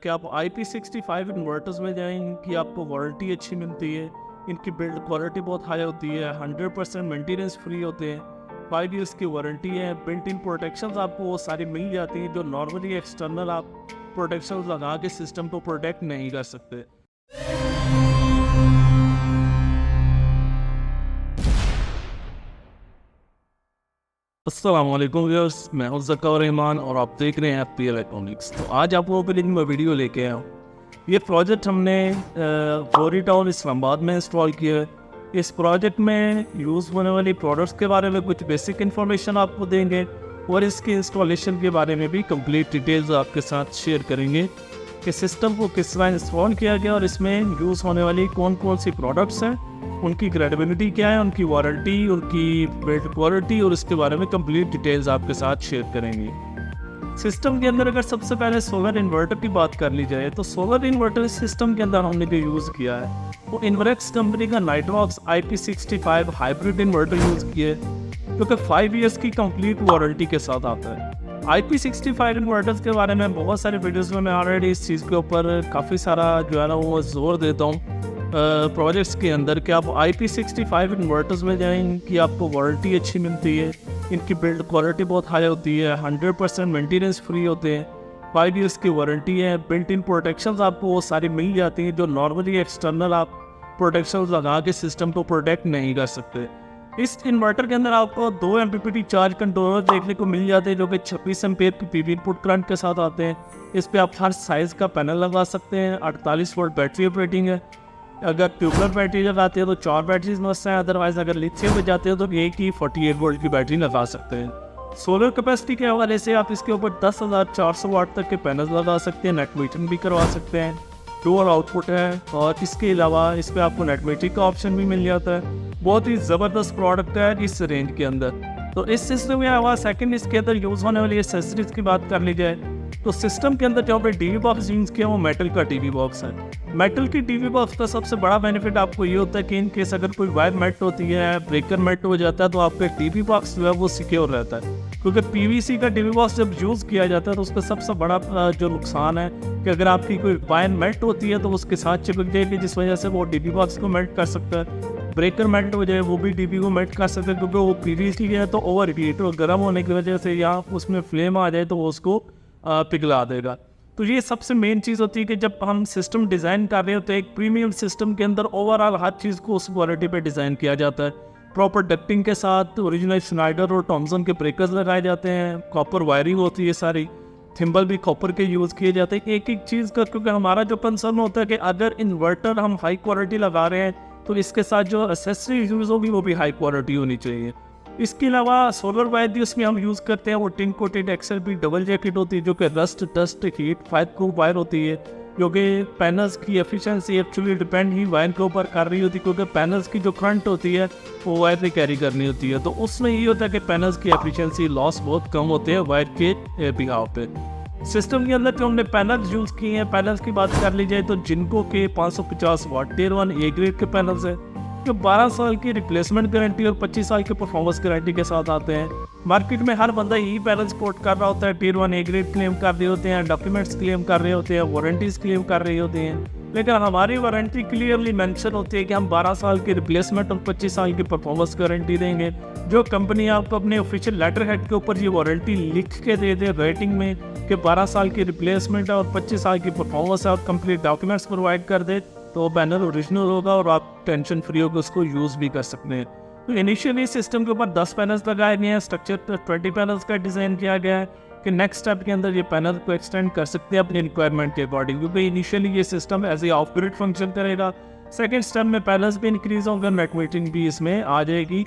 कि आप IP65 inverters में जाएँ, इनकी आपको वारंटी अच्छी मिलती है, इनकी बिल्ड क्वालिटी बहुत हाई होती है, 100% मेंटेनेंस फ्री होते हैं, 5 इयर्स की वारंटी है, बिल्ट इन प्रोटेक्शंस आपको वो सारी मिल जाती हैं जो नॉर्मली एक्सटर्नल आप प्रोटेक्शंस लगा के सिस्टम को प्रोटेक्ट नहीं कर सकते। अस्सलाम वालेकुम व्यूअर्स, मैं हूं ज़क्कर रहमान और आप देख रहे हैं FP इलेक्ट्रॉनिक्स। तो आज आप लोगों के लिए मैं वीडियो लेके आया हूँ। ये प्रोजेक्ट हमने फौरी टाउन इस्लामाबाद में इंस्टॉल किया है। इस प्रोजेक्ट में यूज़ होने वाली प्रोडक्ट्स के बारे में कुछ बेसिक इन्फॉर्मेशन आपको देंगे और इसके इंस्टॉलेशन के बारे में भी कंप्लीट डिटेल्स आपके साथ शेयर करेंगे कि सिस्टम को किस तरह इंस्टॉल किया गया और इसमें यूज़ होने वाली कौन कौन सी प्रोडक्ट्स हैं, उनकी क्रेडिबिलिटी क्या है, उनकी वारंटी, उनकी बिल्ड क्वालिटी और इसके बारे में कंप्लीट डिटेल्स आपके साथ शेयर करेंगे। सिस्टम के अंदर अगर सबसे पहले सोलर इन्वर्टर की बात कर ली जाए तो सोलर इन्वर्टर सिस्टम के अंदर हमने जो यूज़ किया है वो इन्वर्क्स कंपनी का Nitrox IP65 hybrid inverter use किया है जो कि 5 इयर्स की कंप्लीट वारंटी के साथ आता है। IP65 इन्वर्टर्स के बारे में बहुत सारे वीडियोज़ में मैं ऑलरेडी इस चीज़ के ऊपर काफ़ी सारा जो है ना वो जोर देता हूँ प्रोजेक्ट्स के अंदर कि आप IP65 इन्वर्टर्स में जाएँ, इनकी आपको वारंटी अच्छी मिलती है, इनकी बिल्ड क्वालिटी बहुत हाई होती है, 100% मेंटेनेंस फ्री होते हैं, 5 इयर्स की वारंटी है, बिल्ट इन प्रोटेक्शंस आपको वो सारी मिल जाती हैं जो नॉर्मली एक्सटर्नल आप प्रोटेक्शंस लगा के सिस्टम को प्रोटेक्ट नहीं कर सकते। इस इन्वर्टर के अंदर आपको 2 MPPT चार्ज कंट्रोलर देखने को मिल जाते हैं जो कि 26 एम्पेयर की PV इनपुट करंट के साथ आते हैं। इस पर आप हर साइज़ का पैनल लगा सकते हैं। 48 वोल्ट बैटरी ऑपरेटिंग है। अगर ट्यूबलर बैटरी लगाते हैं तो 4 बैटरीज मस्त हैं, अदरवाइज अगर लिथियम में जाते हो तो एक ही 48 वोल्ट की बैटरी लगा सकते हैं। सोलर कैपेसिटी के हवाले से आप इसके ऊपर 10,400 वाट तक के पैनल लगा सकते हैं, नेट मीटरिंग भी करवा सकते हैं, डुअल आउटपुट है और इसके अलावा इस पर आपको नेट मीटरिंग का ऑप्शन भी मिल जाता है। बहुत ही ज़बरदस्त प्रोडक्ट है इस रेंज के अंदर। तो इस सिस्टम के अलावा सेकेंड इसके अंदर यूज़ होने वाली एसेसरीज की बात कर ली जाए तो सिस्टम के अंदर जो पे टीवी बॉक्स यूज़ किया वो मेटल का टीवी बॉक्स है। मेटल की टीवी बॉक्स का सबसे बड़ा बेनिफिट आपको ये होता है कि इन केस अगर कोई वायर मेल्ट होती है, ब्रेकर मेल्ट हो जाता है तो आपका टीवी बॉक्स जो है वो सिक्योर रहता है, क्योंकि PVC का टीवी बॉक्स जब यूज़ किया जाता है तो उसका सबसे बड़ा जो नुकसान है कि अगर आपकी कोई वायर मेल्ट होती है तो उसके साथ चिपक जाएगी जिस वजह से वो टीवी बॉक्स को मेल्ट कर सकता है। ब्रेकर मेल्ट हो जाए वो भी टीवी को मेल्ट कर सकते हैं क्योंकि वो PVC है तो ओवर हीट और गर्म होने की वजह से या उसमें फ्लेम आ जाए तो वो उसको पिघला देगा। तो ये सबसे मेन चीज़ होती है कि जब हम सिस्टम डिज़ाइन कर रहे होते हैं एक प्रीमियम सिस्टम के अंदर ओवरऑल हर चीज़ को उस क्वालिटी पे डिज़ाइन किया जाता है। प्रॉपर डक्टिंग के साथ ओरिजिनल स्नाइडर और थॉमसन के ब्रेकर्स लगाए जाते हैं, कॉपर वायरिंग होती है सारी, थिम्बल भी कॉपर के यूज़ किए जाते हैं एक एक चीज़ का, क्योंकि हमारा जो कंसर्न होता है कि अगर इन्वर्टर हम हाई क्वालिटी लगा रहे हैं तो इसके साथ जो एसेसरी यूज़ होगी वो भी हाई क्वालिटी होनी चाहिए। इसके अलावा सोलर वायर भी उसमें हम यूज़ करते हैं, वो tin coated XLP double jacket होती है जो कि rust dust heat fight proof wire होती है, जो कि पैनल्स की एफिशिएंसी एक्चुअली डिपेंड ही वायर के ऊपर कर रही होती है, क्योंकि पैनल्स की जो करंट होती है वो वायर ने कैरी करनी होती है। तो उसमें ये होता है कि पैनल्स की एफिशिएंसी लॉस बहुत कम होते हैं वायर के बिहाव पे। सिस्टम के अंदर जो हमने पैनल्स यूज़ किए हैं, पैनल्स की बात कर ली जाए तो जिनको के 550 वाट Tier 1 A ग्रेड के पैनल्स हैं जो 12 साल की रिप्लेसमेंट गारंटी और 25 साल की परफॉर्मेंस गारंटी के साथ आते हैं। मार्केट में हर बंदा यही पैनल सपोर्ट कर रहा होता है, Tier 1 A ग्रेड क्लेम कर रहे होते हैं, डॉक्यूमेंट्स क्लेम कर रहे होते हैं, वारंटीज़ क्लेम कर रहे होते हैं, लेकिन हमारी वारंटी क्लियरली मेंशन होती है कि हम 12 साल की रिप्लेसमेंट और 25 साल की परफॉर्मेंस गारंटी देंगे। जो कंपनी आपको अपने ऑफिशियल लेटर हेड के ऊपर ये वारंटी लिख के दे दे रेटिंग में कि 12 साल की रिप्लेसमेंट है और 25 साल की परफॉर्मेंस है और कंप्लीट डॉक्यूमेंट्स प्रोवाइड कर दे तो पैनल ओरिजिनल होगा और आप टेंशन फ्री होकर उसको यूज़ भी कर सकते हैं। तो इनिशियली सिस्टम के ऊपर 10 पैनल्स लगाए गए हैं, स्ट्रक्चर 20 पैनल्स का डिज़ाइन किया गया है कि नेक्स्ट स्टेप के अंदर ये पैनल को एक्सटेंड कर सकते हैं अपनी रिक्वायरमेंट के अकॉर्डिंग, क्योंकि इनिशियली ये system as a off grid function करेगा। सेकेंड स्टेप में पैनल्स भी इंक्रीज होंगे, नेट मीटरिंग भी इसमें आ जाएगी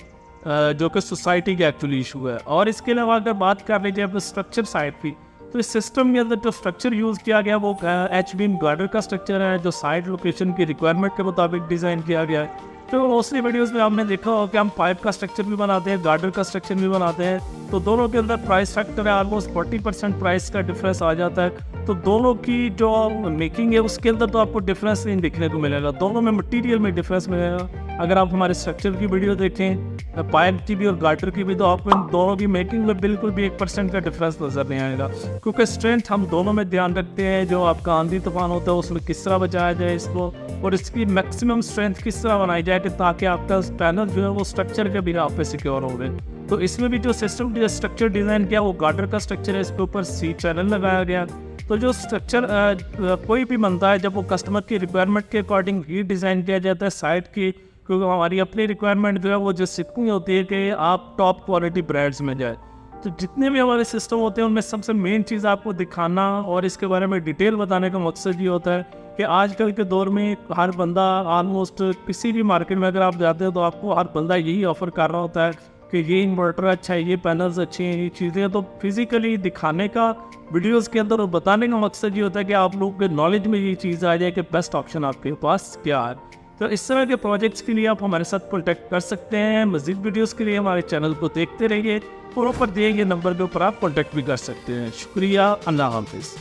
जो कि सोसाइटी की एक्चुअली इशू है। और इसके अलावा अगर बात कर लीजिए अपने स्ट्रक्चर साइड की तो इस सिस्टम के अंदर जो स्ट्रक्चर यूज़ किया गया वो H-बीम गार्डर का स्ट्रक्चर है जो साइड लोकेशन की रिक्वायरमेंट के मुताबिक डिज़ाइन किया गया है। तो मोस्टली वीडियोस में आपने देखा हो कि हम पाइप का स्ट्रक्चर भी बनाते हैं, गार्डर का स्ट्रक्चर भी बनाते हैं, तो दोनों के अंदर प्राइस फैक्टर है ऑलमोस्ट 40% प्राइस का डिफरेंस आ जाता है। तो दोनों की जो मेकिंग है उसके अंदर तो आपको डिफरेंस नहीं दिखने को मिलेगा, दोनों में मटीरियल में डिफरेंस मिलेगा। अगर आप हमारे स्ट्रक्चर की वीडियो देखें पाइप की भी और गार्टर की भी, तो आपको इन दोनों की मेकिंग में बिल्कुल भी 1% का डिफरेंस नज़र नहीं आएगा, क्योंकि स्ट्रेंथ हम दोनों में ध्यान रखते हैं। जो आपका आंधी तूफान होता है उसमें किस तरह बचाया जाए इसको, और इसकी मैक्सिमम स्ट्रेंथ किस तरह बनाई जाए कि ताकि आपका पैनल जो है वो स्ट्रक्चर के बिना आप पे सिक्योर हो गए। तो इसमें भी जो सिस्टम स्ट्रक्चर डिज़ाइन किया वो गार्टर का स्ट्रक्चर है, इसके ऊपर सी चैनल लगाया गया। तो जो स्ट्रक्चर कोई भी बनता है जब वो कस्टमर की रिक्वायरमेंट के अकॉर्डिंग ही डिज़ाइन किया जाता है साइट की, क्योंकि हमारी अपनी रिक्वायरमेंट जो है वो जो इतनी होती है कि आप टॉप क्वालिटी ब्रांड्स में जाए। तो जितने भी हमारे सिस्टम होते हैं उनमें सबसे मेन चीज़ आपको दिखाना और इसके बारे में डिटेल बताने का मकसद ये होता है कि आजकल के दौर में हर बंदा ऑलमोस्ट किसी भी मार्केट में अगर आप जाते हो तो आपको हर बंदा यही ऑफ़र कर रहा होता है कि ये इन्वर्टर अच्छा है, ये पैनल्स अच्छे हैं, ये चीज़ें। तो फिज़िकली दिखाने का वीडियोस के अंदर और बताने का मकसद ये होता है कि आप लोगों के नॉलेज में ये चीज़ आ जाए कि बेस्ट ऑप्शन आपके पास क्या है। तो इस तरह के प्रोजेक्ट्स के लिए आप हमारे साथ कॉन्टैक्ट कर सकते हैं। मज़ीद वीडियोस के लिए हमारे चैनल को देखते रहिए और ऊपर दिए गए नंबर के ऊपर आप कॉन्टैक्ट भी कर सकते हैं। शुक्रिया, अल्लाह हाफिज़।